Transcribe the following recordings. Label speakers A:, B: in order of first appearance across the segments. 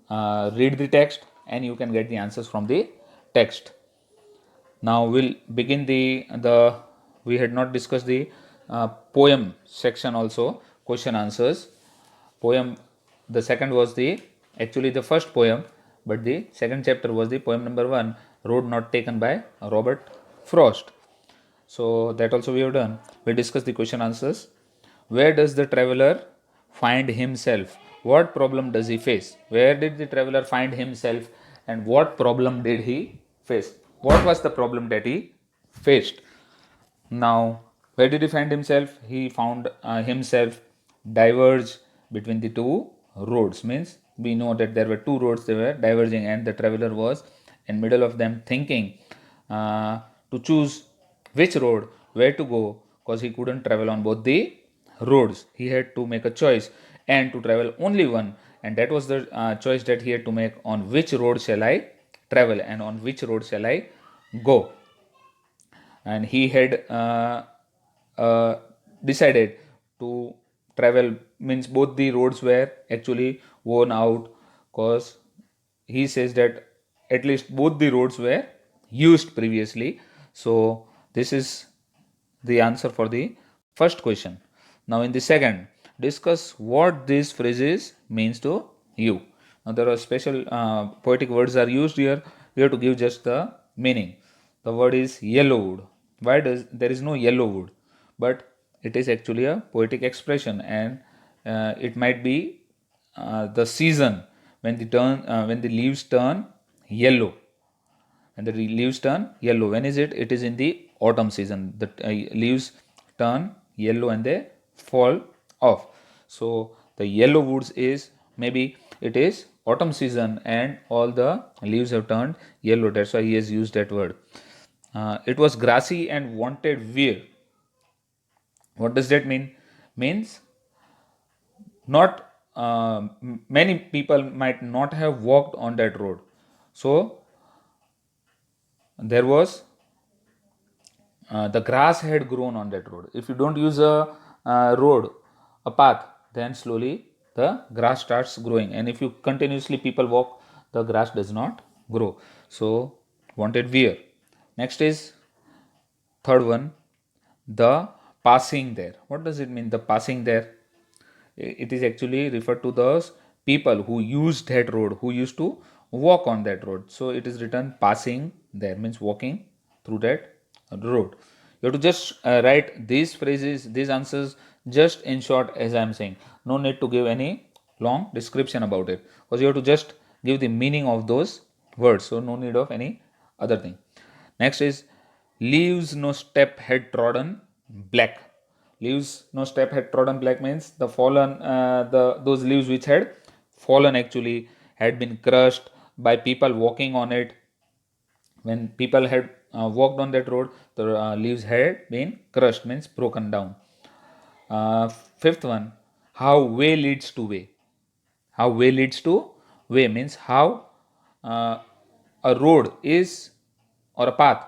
A: read the text and you can get the answers from the text. Now we'll begin the we had not discussed the poem section also, question answers. Poem, the second was the actually the first poem, but the second chapter was the poem number 1, Road Not Taken, by Robert Frost. So that also we have done. We discussed the question answers. Where does the traveler find himself? What problem does he face? Where did the traveler find himself and what problem did he face? What was the problem that he faced? Now, where did he find himself? He found himself diverge between the two roads. Means we know that there were two roads, they were diverging, and the traveler was in middle of them thinking to choose which road, where to go, because he couldn't travel on both the roads. He had to make a choice and to travel only one, and that was the choice that he had to make, on which road shall I travel and on which road shall I go. And he had decided to travel, means both the roads were actually worn out, because he says that at least both the roads were used previously. So this is the answer for the first question. Now in the second, discuss what these phrases means to you. Now there are special poetic words are used here. We have to give just the meaning. The word is yellow wood. Why does there is no yellow wood? But it is actually a poetic expression, and it might be the season when the leaves turn yellow, and the leaves turn yellow. When is it? It is in the autumn season. The leaves turn yellow and they fall off. So the yellow woods is, maybe it is autumn season and all the leaves have turned yellow. That's why he has used that word. It was grassy and wanted wear. What does that mean? Means not many people might not have walked on that road. So there was the grass had grown on that road. If you don't use a road, a path, then slowly the grass starts growing. And if you continuously people walk, the grass does not grow. So wanted wear. Next is third one, the passing there. What does it mean? The passing there. It is actually referred to those people who used that road, who used to walk on that road. So it is written passing there, means walking through that road. You have to just write these phrases, these answers just in short, as I am saying. No need to give any long description about it, because you have to just give the meaning of those words. So no need of any other thing. Next is leaves no step had trodden black. Leaves no step had trodden black means the fallen, those leaves which had fallen actually had been crushed by people walking on it. When people had walked on that road, the leaves had been crushed, means broken down. Fifth one, how way leads to way. How way leads to way means how a road is, or a path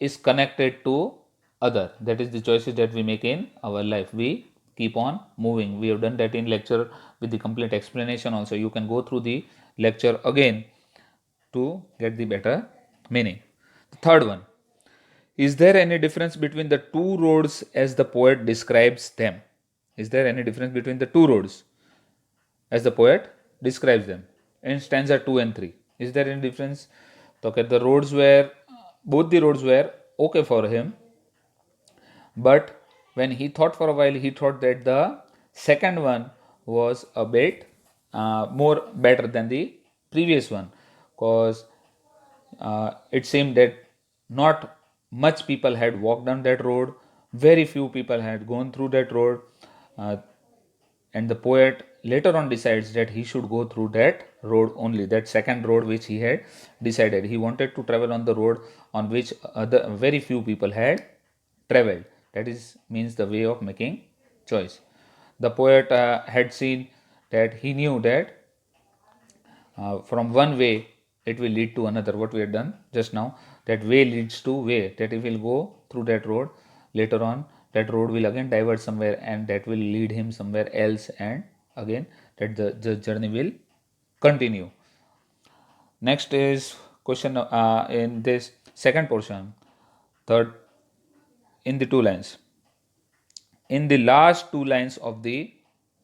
A: is connected to other. That is the choices that we make in our life. We keep on moving. We have done that in lecture with the complete explanation also. You can go through the lecture again to get the better meaning. The third one, is there any difference between the two roads as the poet describes them? Is there any difference between the two roads as the poet describes them in stanza 2 and 3? Is there any difference? Okay, the roads were, both the roads were okay for him, but when he thought for a while, he thought that the second one was a bit more better than the previous one, because it seemed that not much people had walked on that road, very few people had gone through that road, uh, and the poet later on decides that he should go through that road only, that second road which he had decided. He wanted to travel on the road on which other very few people had traveled. That is means the way of making choice. The poet had seen that, he knew that from one way it will lead to another. What we had done just now, that way leads to way, that if he'll go through that road, later on that road will again divert somewhere and that will lead him somewhere else, and again that the journey will continue. Next is question in this second portion, third, in the two lines. In the last two lines of the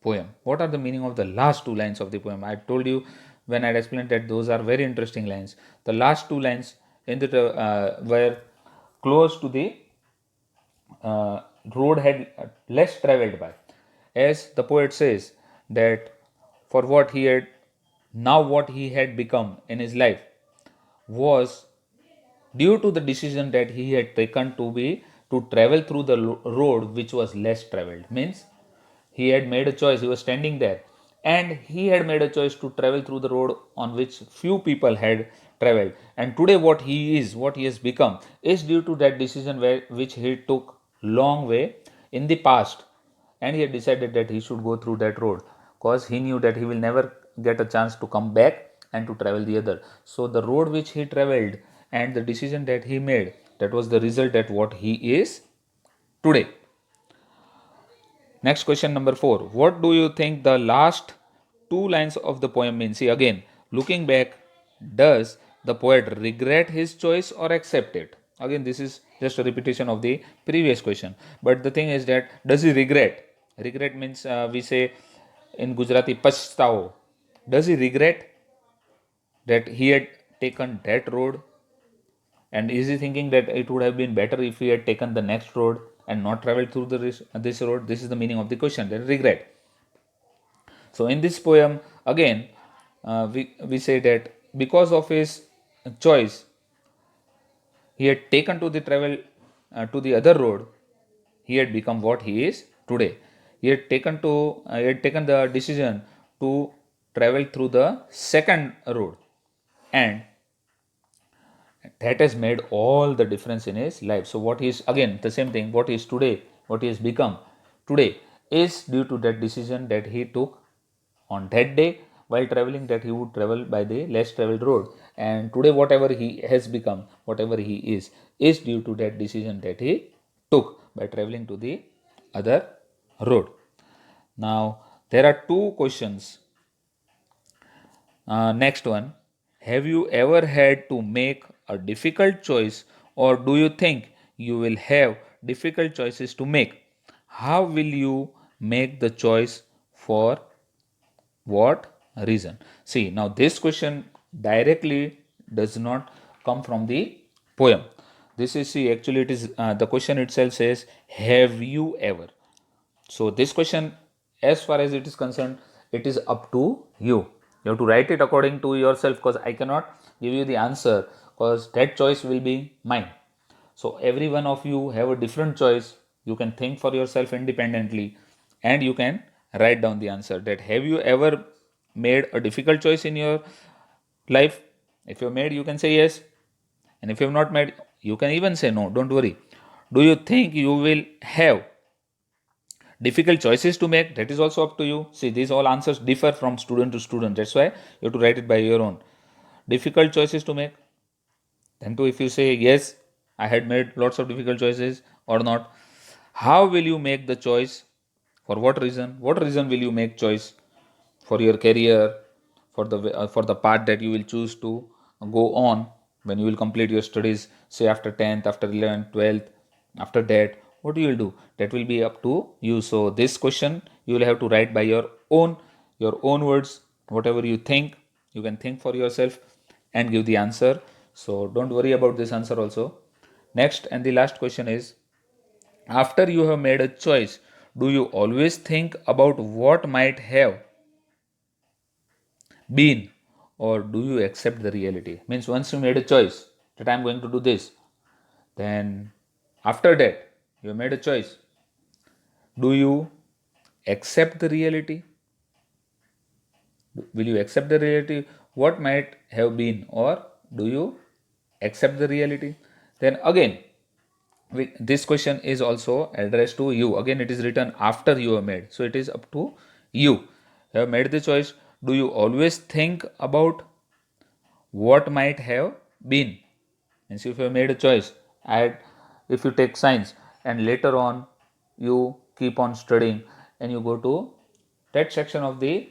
A: poem, what are the meaning of the last two lines of the poem? I told you when I explained that those are very interesting lines. The last two lines in the were close to the uh, road had less traveled by, as the poet says that for what he had now what he had become in his life was due to the decision that he had taken to travel through the road which was less traveled. Means he had made a choice, he was standing there, and he had made a choice to travel through the road on which few people had traveled. And today what he is, what he has become, is due to that decision which he took long way in the past, and he had decided that he should go through that road because he knew that he will never get a chance to come back and to travel the other. So the road which he traveled and the decision that he made, that was the result that what he is today. Next question number 4. What do you think the last two lines of the poem mean? See again, looking back, does the poet regret his choice or accept it? Again, this is just a repetition of the previous question. But the thing is that, does he regret? Regret means we say in Gujarati, pachhtao. Does he regret that he had taken that road? And is he thinking that it would have been better if he had taken the next road and not traveled through this road? This is the meaning of the question, that regret. So in this poem, again, we say that because of his choice, he had taken to the travel to the other road. He had become what he is today. He had taken the decision to travel through the second road, and that has made all the difference in his life. So what he is, again the same thing, what he is today, what he has become today, is due to that decision that he took on that day while traveling, that he would travel by the less traveled road. And today whatever he has become, whatever he is due to that decision that he took by traveling to the other road. Now there are two questions. Next one, have you ever had to make a difficult choice, or do you think you will have difficult choices to make? How will you make the choice, for what reason? See, now this question directly does not come from the poem. This is, see, actually it is the question itself says, have you ever? So this question, as far as it is concerned, it is up to you. You have to write it according to yourself, because I cannot give you the answer, because that choice will be mine. So every one of you have a different choice. You can think for yourself independently, and you can write down the answer, that have you ever made a difficult choice in your life? If you have made, you can say yes, and if you have not made, you can even say no, don't worry. Do you think you will have difficult choices to make? That is also up to you. See, these all answers differ from student to student, that's why you have to write it by your own. Difficult choices to make, then too, if you say yes, I had made lots of difficult choices, or not, how will you make the choice? For what reason will you make choice? For your career, for the path that you will choose to go on when you will complete your studies, say after 10th, after 11th, 12th, after that, what you will do, that will be up to you. So this question you will have to write by your own words. Whatever you think, you can think for yourself and give the answer. So don't worry about this answer also. Next and the last question is, after you have made a choice, do you always think about what might have been, or do you accept the reality? Means once you made a choice that I'm going to do this, then after that you made a choice, do you accept the reality? Will you accept the reality what might have been, or do you accept the reality? Then again, this question is also addressed to you. Again, it is written after you have made, so it is up to you. You have made the choice, do you always think about what might have been? Means if you have made a choice, and if you take science and later on you keep on studying and you go to that section of the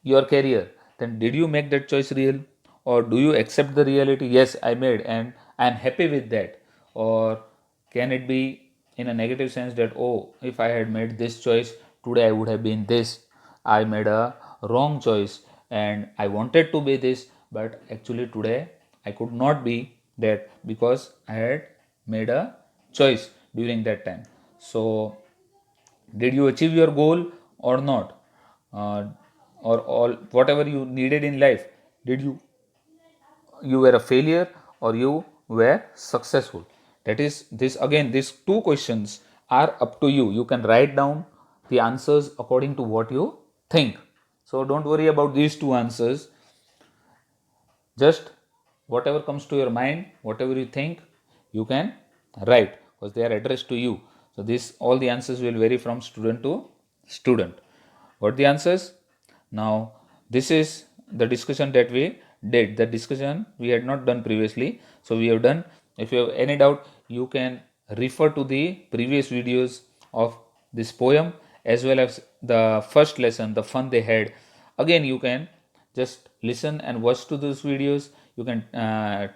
A: your career, then did you make that choice real? Or do you accept the reality? Yes, I made and I'm happy with that. Or can it be in a negative sense that, oh, if I had made this choice today, I would have been this. I made a wrong choice and I wanted to be this, but actually today I could not be that because I had made a choice during that time. So, did you achieve your goal or not? Uh, or all whatever you needed in life, did you were a failure or you were successful? That is this again, these two questions are up to you. You can write down the answers according to what you think. So don't worry about these two answers. Just whatever comes to your mind, whatever you think, you can write because they are addressed to you. So this all the answers will vary from student to student. What the answers? Now this is the discussion that we did. The discussion we had not done previously. So we have done. If you have any doubt, you can refer to the previous videos of this poem as well as the first lesson, the fun they had. Again, you can just listen and watch to those videos. You can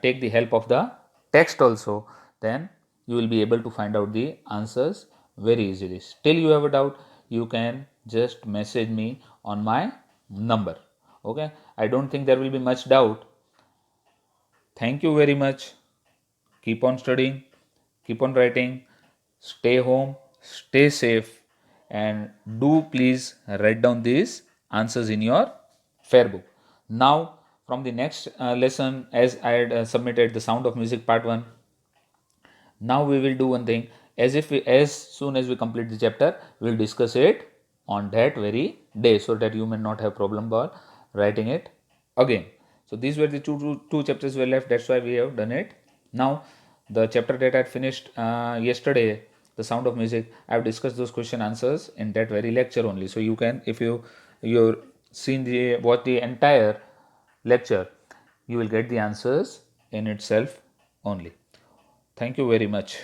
A: take the help of the text also. Then you will be able to find out the answers very easily. Still you have a doubt, you can just message me on my number. Okay, I don't think there will be much doubt. Thank you very much. Keep on studying, keep on writing, stay home, stay safe, and do please write down these answers in your fair book. Now, from the next lesson, as I had submitted the Sound of Music Part 1, now we will do one thing. As soon as we complete the chapter, we will discuss it on that very day so that you may not have problem about writing it again. So these were the two chapters were left. That's why we have done it. Now the chapter that I had finished yesterday, the Sound of Music, I have discussed those question answers in that very lecture only. So you can, if you're seen the watch the entire lecture, you will get the answers in itself only. Thank you very much.